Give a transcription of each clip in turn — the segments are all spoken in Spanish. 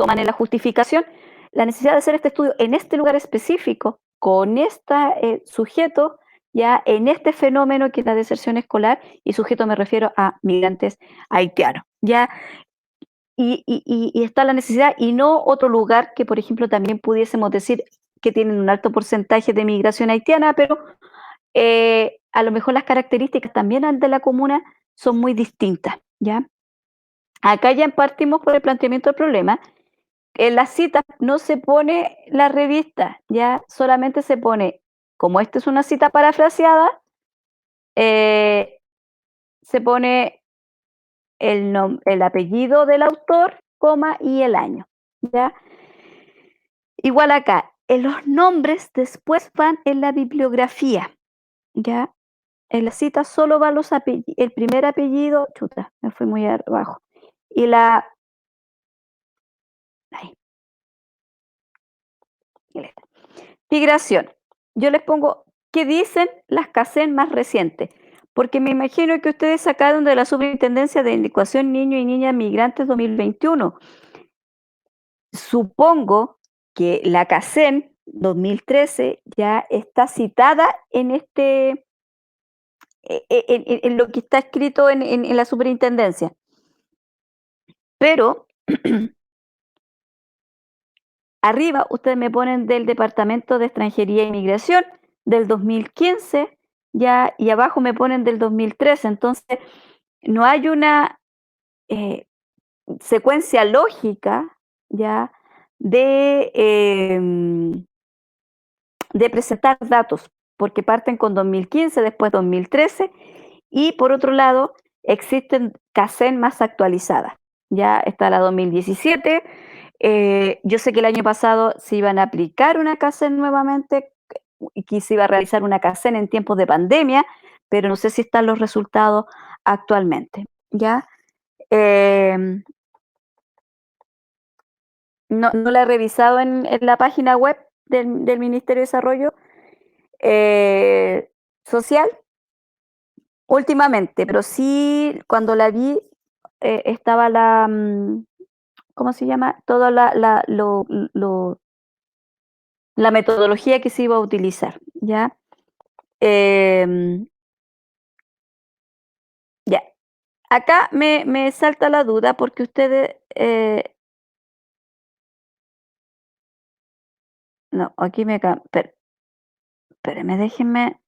toman en la justificación la necesidad de hacer este estudio en este lugar específico, con este sujeto, ya en este fenómeno que es la deserción escolar, y sujeto me refiero a migrantes haitianos, ¿ya? Y está la necesidad y no otro lugar que, por ejemplo, también pudiésemos decir que tienen un alto porcentaje de migración haitiana, pero a lo mejor las características también de la comuna son muy distintas, ¿ya? Acá ya partimos por el planteamiento del problema. En las citas no se pone la revista, ya solamente se pone, como esta es una cita parafraseada, eh, se pone el apellido del autor, coma y el año, ¿ya? Igual acá, en los nombres después van en la bibliografía, ¿ya? En la cita solo van el primer apellido, chuta, me fui muy abajo, y la, ay, migración. Yo les pongo, ¿qué dicen las CACEN más recientes? Porque me imagino que ustedes sacaron de la Superintendencia de Educación Niños y Niñas Migrantes 2021. Supongo que la CACEN 2013 ya está citada en en lo que está escrito en la superintendencia. Pero arriba ustedes me ponen del Departamento de Extranjería e Inmigración del 2015, ya, y abajo me ponen del 2013. Entonces, no hay una secuencia lógica, ya, de presentar datos, porque parten con 2015, después 2013, y por otro lado, existen CACEN más actualizadas. Ya está la 2017. Yo sé que el año pasado se iban a aplicar una CACEN nuevamente y que se iba a realizar una CACEN en tiempos de pandemia, pero no sé si están los resultados actualmente. ¿Ya? Eh, no la he revisado en la página web del Ministerio de Desarrollo Social últimamente, pero sí cuando la vi estaba ¿cómo se llama? Toda la metodología que se iba a utilizar, ¿ya? Em, ya. Acá me salta la duda porque ustedes, no, aquí espérenme, déjenme,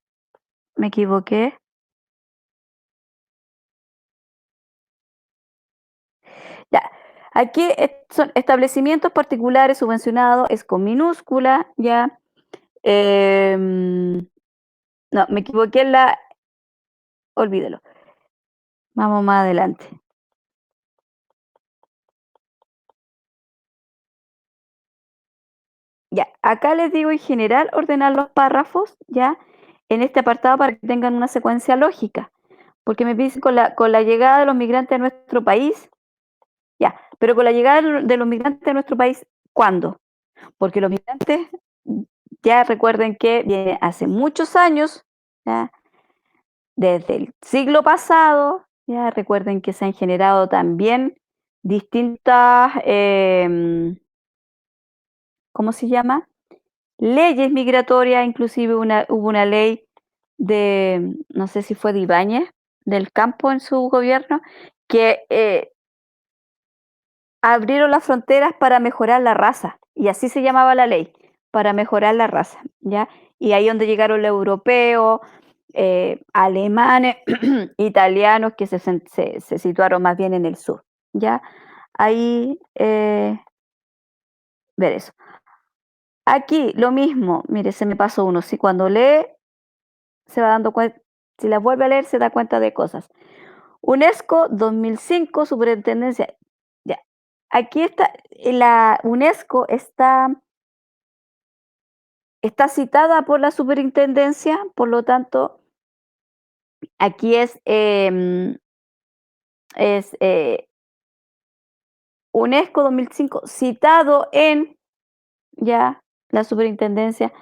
me equivoqué. Ya, aquí son establecimientos particulares subvencionados, es con minúscula, ya. No, me equivoqué olvídelo. Vamos más adelante. Ya, acá les digo en general ordenar los párrafos, ya, en este apartado para que tengan una secuencia lógica, porque me dicen con la llegada de los migrantes a nuestro país, ya, pero con la llegada de los migrantes a nuestro país, ¿cuándo? Porque los migrantes, ya recuerden que viene hace muchos años, ya, desde el siglo pasado, ya recuerden que se han generado también distintas, ¿cómo se llama? Leyes migratorias, inclusive hubo una ley de, no sé si fue de Ibáñez, del Campo en su gobierno, que abrieron las fronteras para mejorar la raza, y así se llamaba la ley, para mejorar la raza, ¿ya? Y ahí donde llegaron los europeos, alemanes, italianos, que se situaron más bien en el sur, ¿ya? Ahí, ver eso. Aquí lo mismo, mire, se me pasó uno, si cuando lee se va dando cuenta, si las vuelve a leer se da cuenta de cosas. UNESCO 2005, Superintendencia. Ya. Aquí está, la UNESCO está citada por la Superintendencia, por lo tanto, aquí es UNESCO 2005 citado en ya la Superintendencia.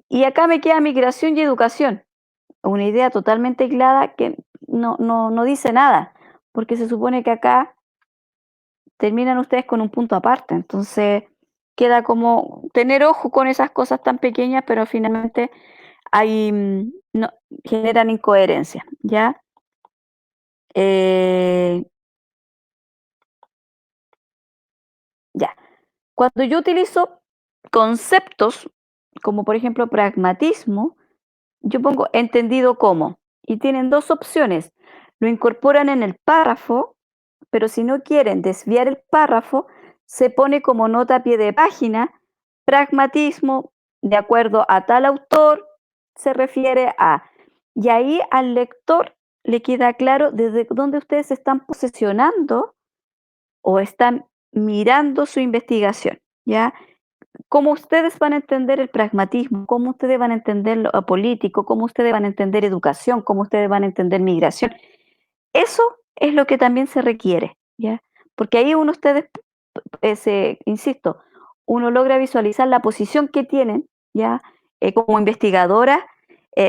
Y acá me queda migración y educación. Una idea totalmente aislada que no dice nada, porque se supone que acá terminan ustedes con un punto aparte. Entonces, queda como tener ojo con esas cosas tan pequeñas, pero finalmente hay, no, generan incoherencia, ¿ya? Eh, ya. Cuando yo utilizo conceptos como por ejemplo pragmatismo, yo pongo entendido como y tienen dos opciones. Lo incorporan en el párrafo, pero si no quieren desviar el párrafo, se pone como nota a pie de página, pragmatismo, de acuerdo a tal autor, se refiere a. Y ahí al lector le queda claro desde dónde ustedes se están posicionando o están mirando su investigación, ¿ya? Cómo ustedes van a entender el pragmatismo, cómo ustedes van a entender lo político, cómo ustedes van a entender educación, cómo ustedes van a entender migración. Eso es lo que también se requiere, ¿ya? Porque ahí uno ustedes, insisto, uno logra visualizar la posición que tienen, ¿ya? Como investigadora,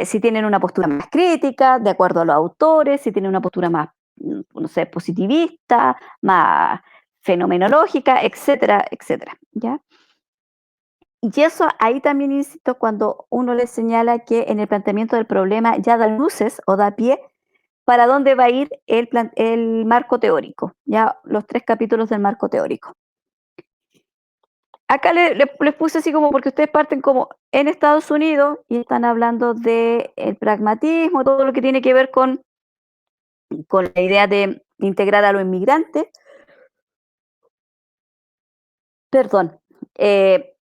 si tienen una postura más crítica, de acuerdo a los autores, si tienen una postura más, no sé, positivista, más fenomenológica, etcétera, etcétera, ¿ya? Y eso ahí también insisto cuando uno le señala que en el planteamiento del problema ya da luces o da pie para dónde va a ir el marco teórico, ya los 3 capítulos del marco teórico. Acá les puse así como porque ustedes parten como en Estados Unidos y están hablando del pragmatismo, todo lo que tiene que ver con la idea de integrar a los inmigrantes. Perdón,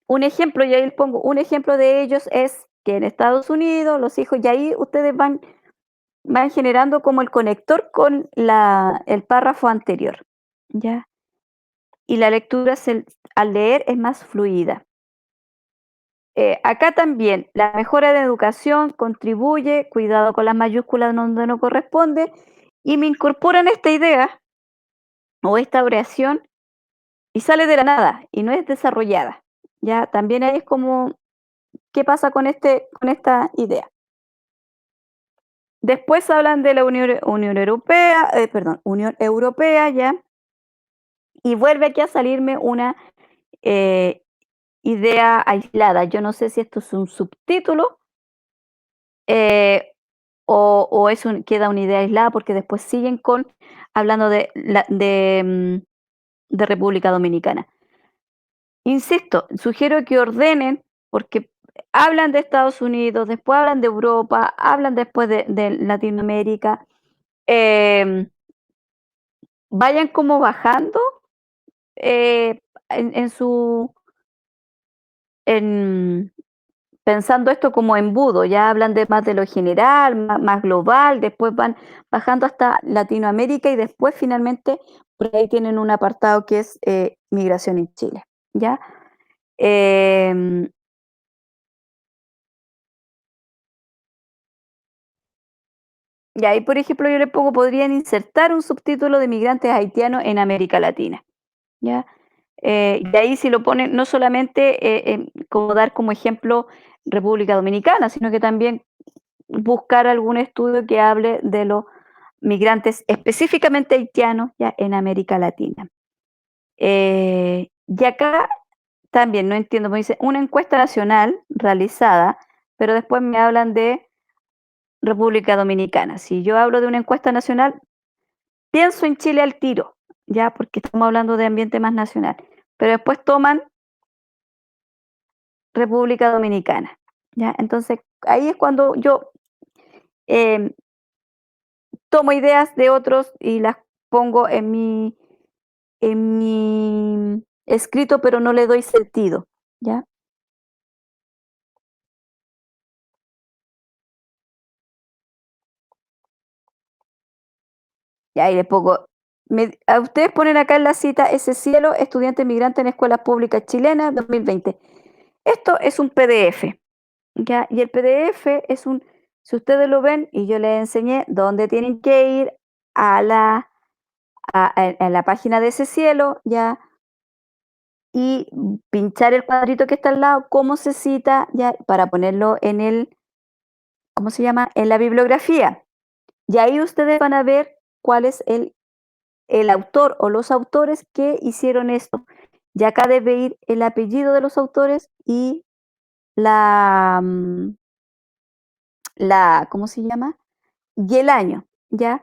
un ejemplo, y ahí les pongo, un ejemplo de ellos es que en Estados Unidos los hijos, y ahí ustedes van generando como el conector con el párrafo anterior, ¿ya? Y la lectura al leer es más fluida. Acá también, la mejora de educación contribuye, cuidado con las mayúsculas donde no corresponde, y me incorporan esta idea o esta oración y sale de la nada y no es desarrollada. Ya también ahí es como, ¿qué pasa con esta idea? Después hablan de la Unión Europea, perdón, Unión Europea ya, y vuelve aquí a salirme una eh, idea aislada. Yo no sé si esto es un subtítulo eh, o queda una idea aislada porque después siguen hablando de República Dominicana. Insisto, sugiero que ordenen porque hablan de Estados Unidos, después hablan de Europa, hablan después de Latinoamérica. em, Vayan como bajando en su en pensando esto como embudo, ya hablan de más de lo general, más global, después van bajando hasta Latinoamérica y después finalmente por ahí tienen un apartado que es migración en Chile, ¿ya? Em, y ahí, por ejemplo, yo le pongo, podrían insertar un subtítulo de migrantes haitianos en América Latina, ¿ya? Y ahí si lo ponen, no solamente como dar como ejemplo República Dominicana, sino que también buscar algún estudio que hable de los migrantes específicamente haitianos ya en América Latina. Y acá también no entiendo, me dice una encuesta nacional realizada, pero después me hablan de República Dominicana. Si yo hablo de una encuesta nacional, pienso en Chile al tiro, ya porque estamos hablando de ambiente más nacional, pero después toman República Dominicana, ya. Entonces ahí es cuando yo em, tomo ideas de otros y las pongo en mi escrito, pero no le doy sentido, ¿ya? Y ahí le pongo, a ustedes ponen acá en la cita ese cielo, estudiante migrante en escuelas públicas chilenas 2020. Esto es un PDF, ¿ya? Y el PDF es si ustedes lo ven, y yo les enseñé dónde tienen que ir a la página de ese cielo, ¿ya? Y pinchar el cuadrito que está al lado, cómo se cita, ya, para ponerlo ¿cómo se llama? En la bibliografía. Y ahí ustedes van a ver cuál es el autor o los autores que hicieron esto. Y acá debe ir el apellido de los autores y la, ¿cómo se llama? Y el año, ¿ya?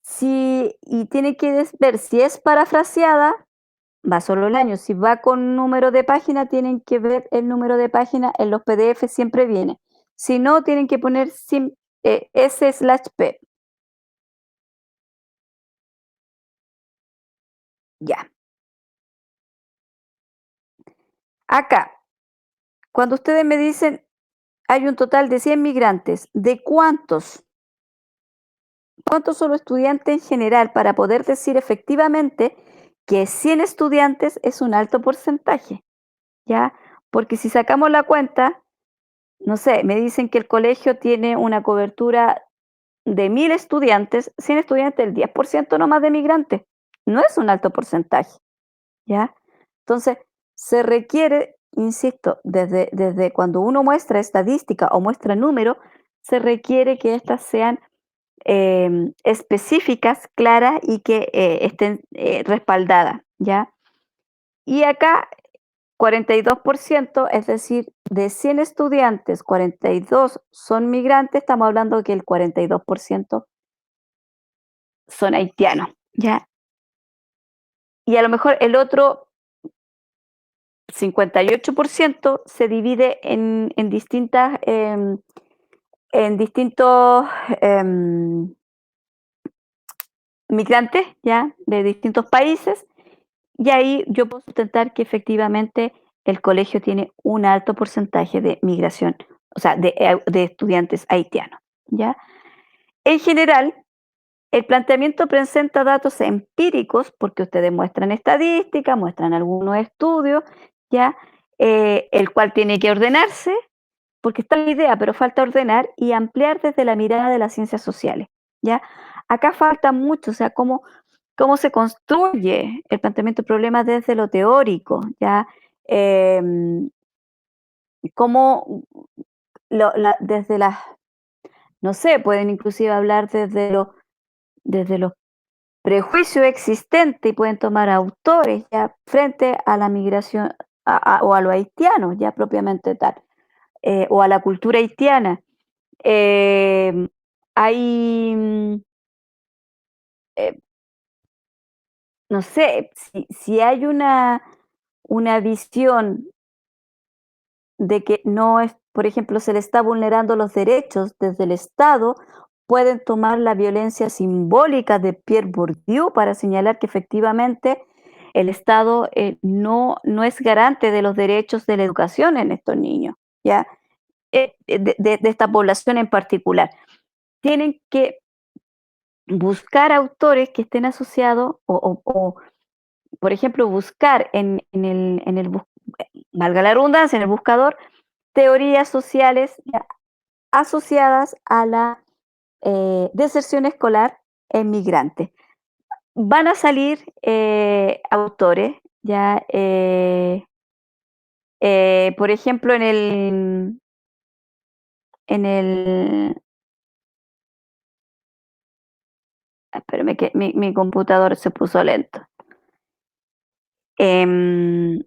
Si, y tiene que ver si es parafraseada, va solo el año. Si va con número de página, tienen que ver el número de página. En los PDF siempre viene. Si no, tienen que poner S/P. Ya. Acá, cuando ustedes me dicen hay un total de 100 migrantes, ¿de cuántos? ¿Cuántos son los estudiantes en general para poder decir efectivamente que 100 estudiantes es un alto porcentaje? ¿Ya? Porque si sacamos la cuenta, no sé, me dicen que el colegio tiene una cobertura de 1000 estudiantes, 100 estudiantes, el 10% nomás de migrantes. No es un alto porcentaje, ¿ya? Entonces, se requiere, insisto, desde cuando uno muestra estadística o muestra números, se requiere que éstas sean específicas, claras y que estén respaldadas, ¿ya? Y acá 42%, es decir, de 100 estudiantes, 42 son migrantes, estamos hablando que el 42% son haitianos, ¿ya? Y a lo mejor el otro 58% se divide en distintos migrantes, ¿ya? De distintos países. Y ahí yo puedo sustentar que efectivamente el colegio tiene un alto porcentaje de migración, o sea, de estudiantes haitianos, ¿ya? En general, el planteamiento presenta datos empíricos, porque ustedes muestran estadísticas, muestran algunos estudios, ¿ya? El cual tiene que ordenarse, porque está la idea, pero falta ordenar y ampliar desde la mirada de las ciencias sociales, ¿ya? Acá falta mucho, o sea, cómo se construye el planteamiento de problemas desde lo teórico, ¿ya? Em, cómo desde las, no sé, pueden inclusive hablar desde los prejuicios existentes y pueden tomar autores ya frente a la migración o a los haitianos ya propiamente tal, o a la cultura haitiana. Em, hay, eh, no sé, si hay una visión de que no es, por ejemplo, se le está vulnerando los derechos desde el Estado, pueden tomar la violencia simbólica de Pierre Bourdieu para señalar que efectivamente el Estado no es garante de los derechos de la educación en estos niños, ¿ya? De esta población en particular. Tienen que buscar autores que estén asociados o, por ejemplo, buscar valga la redundancia, en el buscador, teorías sociales asociadas a la deserción escolar en migrantes. Van a salir autores, ya, por ejemplo, en el, espérame que mi computador se puso lento. Em,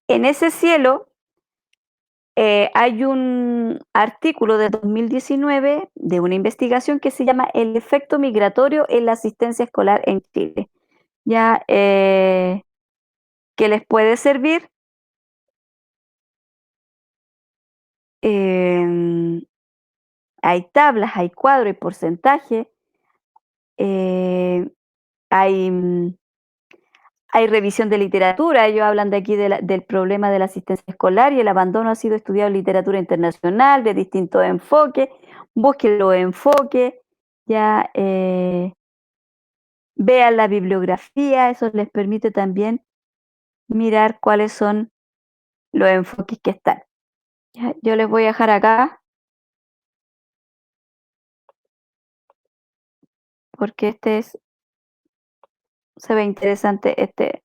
en ese cielo hay un artículo de 2019 de una investigación que se llama El efecto migratorio en la asistencia escolar en Chile, ya que les puede servir. em, Hay tablas, hay cuadros, hay porcentaje, eh, hay, hay revisión de literatura. Ellos hablan de aquí del problema de la asistencia escolar y el abandono ha sido estudiado en literatura internacional de distintos enfoques. Busquen los enfoques, ya vean la bibliografía, eso les permite también mirar cuáles son los enfoques que están. Ya, yo les voy a dejar acá porque se ve interesante este.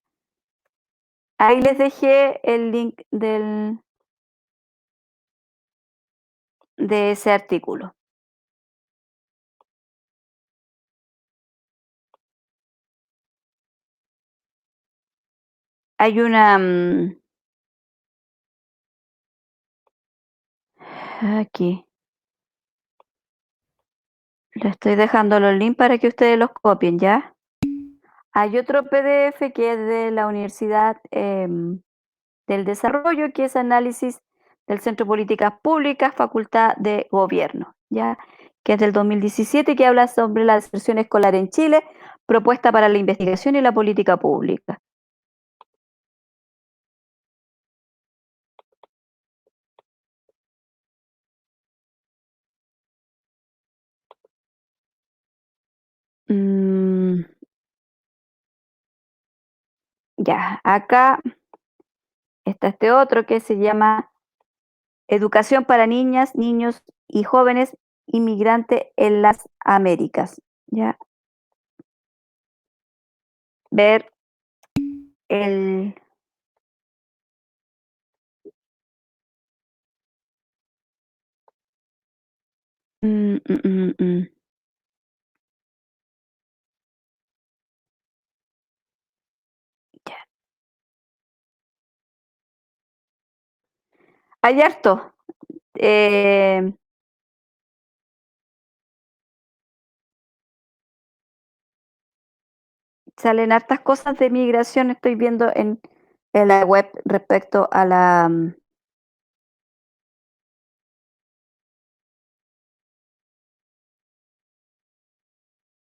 Ahí les dejé el link de ese artículo. Hay una, aquí, le estoy dejando los links para que ustedes los copien, ¿ya? Hay otro PDF que es de la Universidad del Desarrollo, que es análisis del Centro de Políticas Públicas, Facultad de Gobierno, ¿ya? Que es del 2017, que habla sobre la deserción escolar en Chile, propuesta para la investigación y la política pública. Mm, ya, acá está este otro que se llama Educación para niñas, niños y jóvenes inmigrantes en las Américas. Ya, ver el... mm, mm, mm, mm, ya. Hay harto. eh, Salen hartas cosas de migración, estoy viendo en la web respecto a la...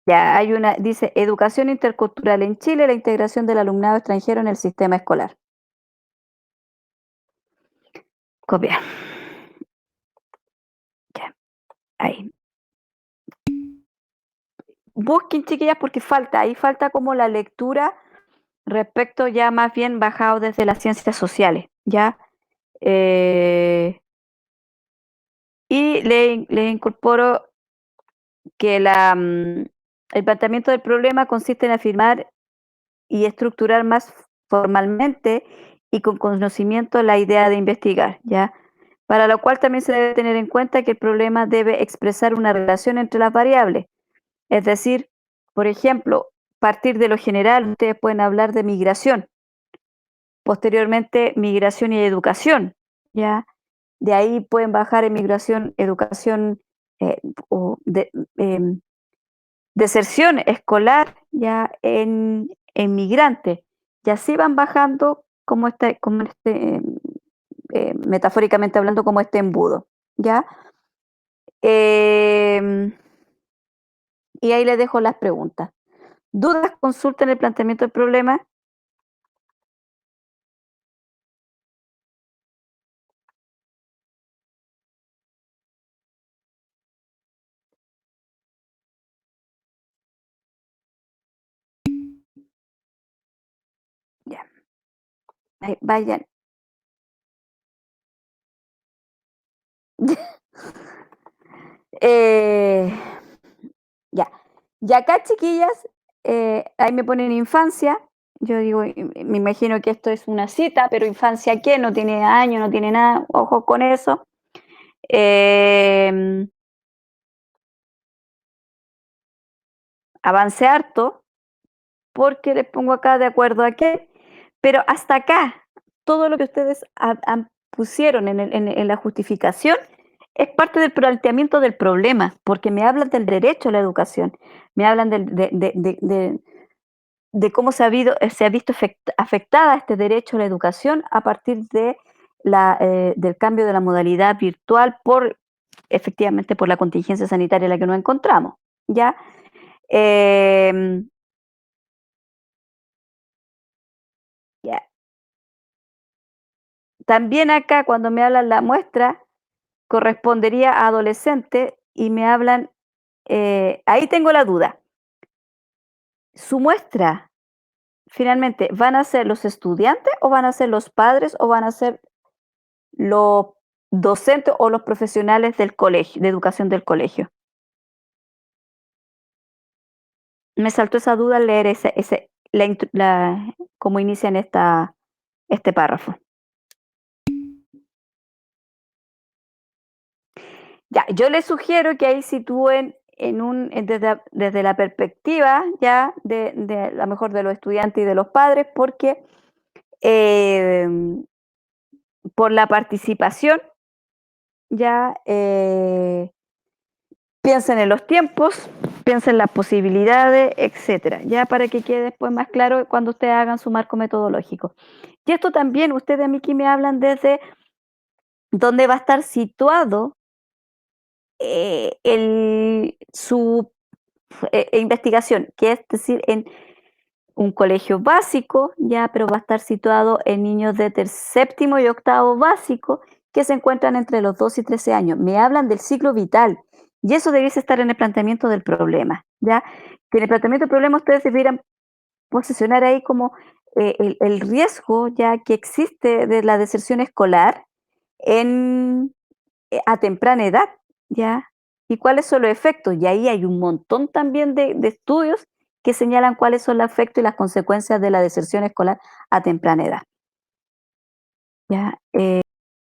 ya, hay una, dice, educación intercultural en Chile, la integración del alumnado extranjero en el sistema escolar. Copiar. Ya, ahí. Busquen, chiquillas, porque falta, ahí falta como la lectura respecto ya más bien bajado desde las ciencias sociales, ¿ya? Eh, y le incorporo que el planteamiento del problema consiste en afirmar y estructurar más formalmente y con conocimiento la idea de investigar, ¿ya? Para lo cual también se debe tener en cuenta que el problema debe expresar una relación entre las variables. Es decir, por ejemplo, partir de lo general, ustedes pueden hablar de migración, posteriormente migración y educación, ¿ya? De ahí pueden bajar en migración, educación eh, o deserción escolar ya en migrante. Y así van bajando como metafóricamente hablando, como este embudo, ¿ya? Em, y ahí les dejo las preguntas. ¿Dudas? Consulten el planteamiento del problema. Ya, ahí vayan. Eh, ya. Y acá, chiquillas, ahí me ponen infancia. Yo digo, me imagino que esto es una cita, pero infancia qué, no tiene año, no tiene nada, ojo con eso. Eh, Avancé harto, porque les pongo acá de acuerdo a qué, pero hasta acá, todo lo que ustedes pusieron en la justificación es parte del planteamiento del problema, porque me hablan del derecho a la educación, me hablan de cómo se ha visto afectada este derecho a la educación a partir del cambio de la modalidad virtual efectivamente, por la contingencia sanitaria en la que nos encontramos, ¿ya? Eh, ya. También acá, cuando me hablan la muestra, correspondería a adolescente y me hablan, ahí tengo la duda. Su muestra, finalmente, ¿van a ser los estudiantes o van a ser los padres o van a ser los docentes o los profesionales del colegio, de educación del colegio? Me saltó esa duda al leer cómo inician este párrafo. Ya, yo les sugiero que ahí sitúen desde la perspectiva ya de a lo mejor de los estudiantes y de los padres, porque em, por la participación, ya piensen en los tiempos, piensen en las posibilidades, etcétera, ya para que quede después más claro cuando ustedes hagan su marco metodológico. Y esto también, ustedes a mí que me hablan desde dónde va a estar situado su investigación, que es decir, en un colegio básico, ya, pero va a estar situado en niños de séptimo y octavo básico que se encuentran entre los 2 y 13 años. Me hablan del ciclo vital y eso debiese estar en el planteamiento del problema, ¿ya? Que en el planteamiento del problema ustedes debieran posicionar ahí como el riesgo ya que existe de la deserción escolar en, a temprana edad, ¿ya? ¿Y cuáles son los efectos? Y ahí hay un montón también de estudios que señalan cuáles son los efectos y las consecuencias de la deserción escolar a temprana edad, ¿ya?